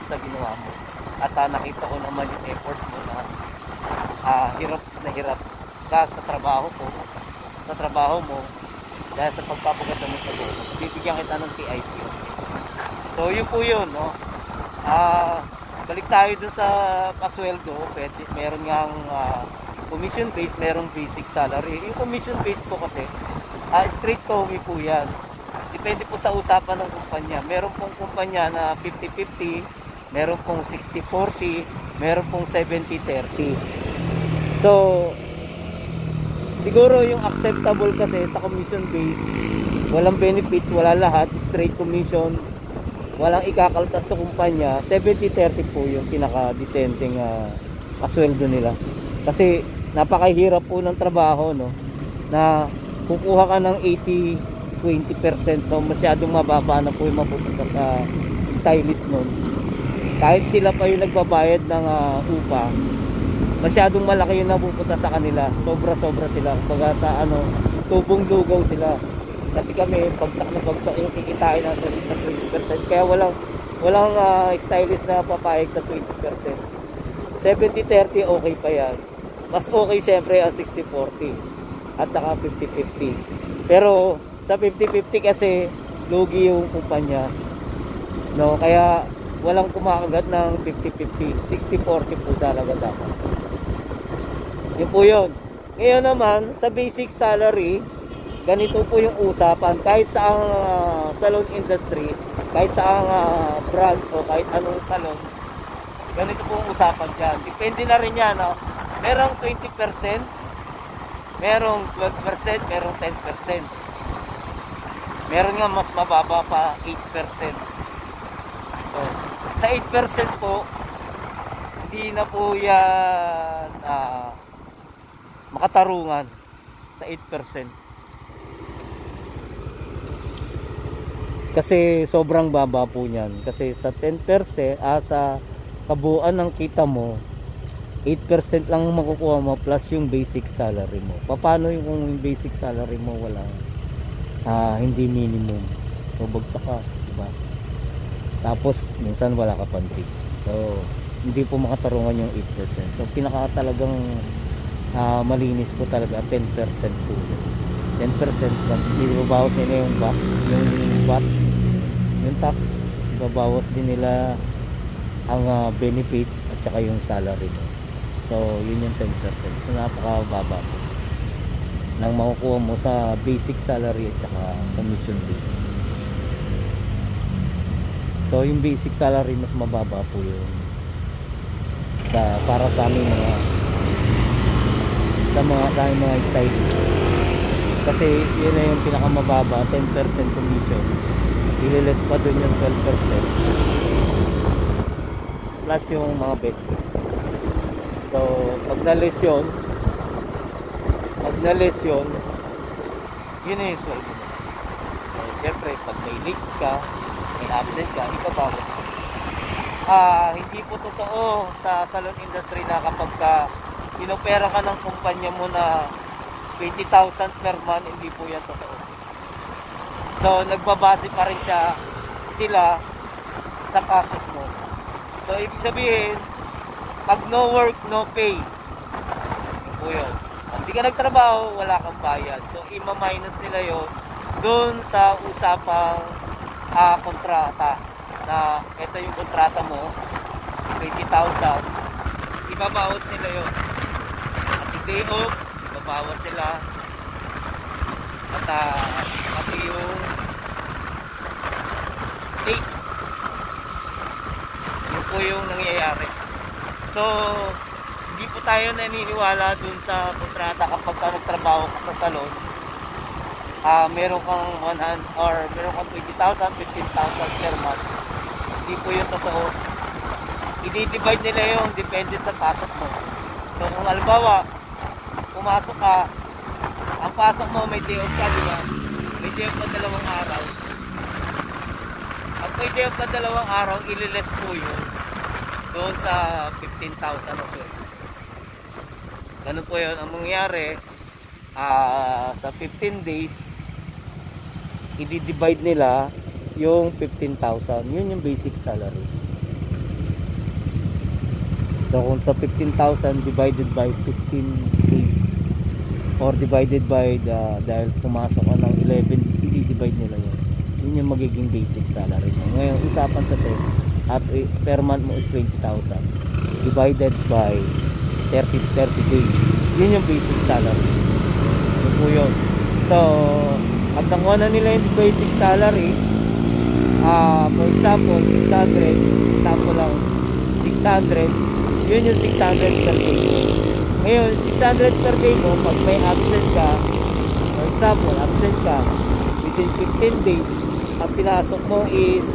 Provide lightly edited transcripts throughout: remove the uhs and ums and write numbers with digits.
sa ginawa mo. At nakita ko naman yung effort mo na hirap na hirap ka sa trabaho ko, sa trabaho mo, dahil sa pagpapaganda mo sa bonus. Bibigyan kita ng TIP. So yun po yun, no? Balik tayo dun sa pasweldo. Pwede, meron ngang commission based, merong basic salary. Yung commission based po kasi straight TOMI po yan. Depende po sa usapan ng kumpanya. Meron pong kumpanya na 50-50, meron pong 60-40, meron pong 70-30. So siguro yung acceptable kasi sa commission base, walang benefits, wala lahat, straight commission, walang ikakaltas sa kumpanya. 70-30 po yung pinaka-decenteng pasweldo nila. Kasi napakahirap po ng trabaho, no? Na kukuha ka ng 80-20%, so masyadong mababa na po yung mapupunta sa stylist nun. Kahit sila pa yung nagbabayad ng upa, masyadong malaki yung napupunta sa kanila. Sobra-sobra sila. Kumbaga sa tubong lugaw sila. Kasi kami, bagsak na bagsak yung kikitain natin sa 20%. Kaya walang stylist na papayag sa 20%. 70-30 okay pa yan. Mas okay syempre ang 60-40 at saka 50-50. Pero sa 50-50 kasi lugi yung kumpanya, no? Kaya walang kumakagat ng 50-50. 60-40 po talaga dapat. Yun po yun. Ngayon naman sa basic salary, ganito po yung usapan. Kahit sa salon industry, kahit sa brand o kahit anong salon, ganito po yung usapan dyan. Depende na rin yan, no? Merong 20%, merong 12%, merong 10%. Meron nga mas mababa pa, 8%. So, sa 8% po, hindi na po yan makatarungan sa 8%. Kasi sobrang baba po niyan. Kasi sa 10%, sa kabuuan ng kita mo, 8% lang makukuha mo plus yung basic salary mo. Paano yung kung yung basic salary mo wala, hindi minimum? So bagsak ka, diba? Tapos minsan wala ka pang tip. So hindi po makatarungan yung 8%. So pinaka talagang malinis po talaga 10% po. 10% plus ibabawas nila yung VAT, yung tax, ibabawas din nila ang benefits at saka yung salary mo. So yun yung 10%. So napakababa po nang makukuha mo sa basic salary at saka commission base. So yung basic salary mas mababa po yun para sa aming mga stylist. Kasi yun na yung pinakamababa, 10% commission. Ililes pa dun yung 12% plus yung mga benefits. So pag na-less yun, yun na yung sweldo mo. So syempre pag may leaks ka, may absent ka, ikabago. Hindi po totoo sa salon industry na kapag inopera ka ng kumpanya mo na 20,000 per month, hindi po yan totoo. So nagbabase pa rin sila sa pasok mo. So ibig sabihin, pag no work, no pay, yun po yun. Pag di ka nagtrabaho, wala kang bayad. So ima-minus nila yun doon sa usapang kontrata, na ito yung kontrata mo, 20,000, ibabawas nila yun. At yung day off, ibabawas nila. At pati yung dates, yun po yung nangyayari. So hindi po tayo naniniwala dun sa kontrata kapag nagtrabaho ka sa salon. Meron kang 100 or meron kang 20,000, 15,000 per month. Hindi po yun totoo. I-divide nila yung depende sa pasok mo. So kung halimbawa pumasok ka, ang pasok mo may day off ka, diba? May day off na 2 araw. Pag may day off na 2 araw, ililes po yun doon sa 15,000 na sweldo. Ganun po yun ang mangyayari. Sa 15 days, i-divide nila yung 15,000. Yun yung basic salary. So kung sa 15,000 divided by 15 days or divided by dahil pumasok ka ng 11, i-divide nila yun. Yun yung magiging basic salary mo. Ngayon, usapan kasi at per month mo is 20,000 divided by 30 days. Yun yung basic salary. Yun po yun. So, pag nakuha na nila yung basic salary, for example, 600, example lang, 600, yun yung 600 per day mo. Ngayon, 600 per day mo, pag may absent ka, for example, absent ka within 15 days, ang pinasok mo is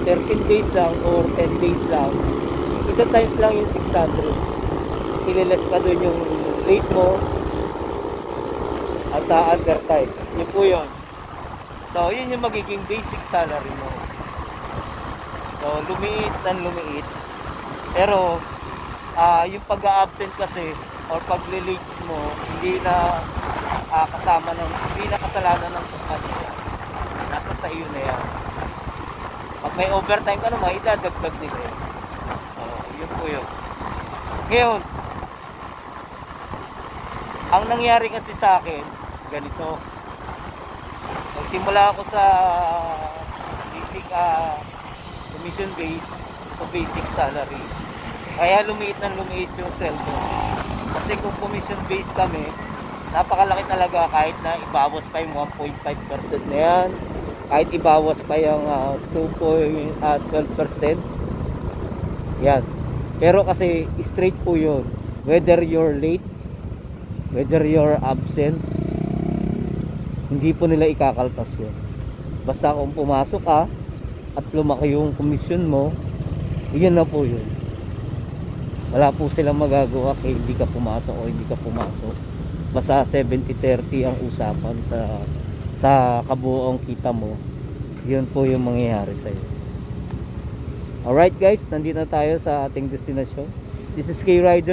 13 days lang or 10 days lang, ito times lang yung 600. Ililes ka dun yung rate mo at advertise. Yun po yun. So, yun yung magiging basic salary mo. So, lumiit ng lumiit. Pero, yung pag-a-absent kasi or pag-release mo, hindi na hindi na kasalanan ng kumpanya. Nasa sa iyo na yan. Pag may overtime ka naman, idadagdag nila yun. So, yun po yun. Ngayon, ang nangyari kasi sa akin, ganito. Nagsimula ako sa basic commission base o basic salary. Kaya lumiit yung sweldo. Kasi kung commission base kami, napakalaki talaga kahit na ibawas pa yung 1.5% na yan, kahit ibawas pa yung 12%, yan. Pero kasi straight po yun, whether you're late, whether you're absent, hindi po nila ikakaltas yun. Basta kung pumasok ka at lumaki yung commission mo, yun na po yun. Wala po silang magagawa kaya hindi ka pumasok o hindi ka pumasok. Basta 70-30 ang usapan sa kabuoang kita mo. Yun po yung mangyayari sa'yo. Alright guys, nandito na tayo sa ating destination. This is K-Rider.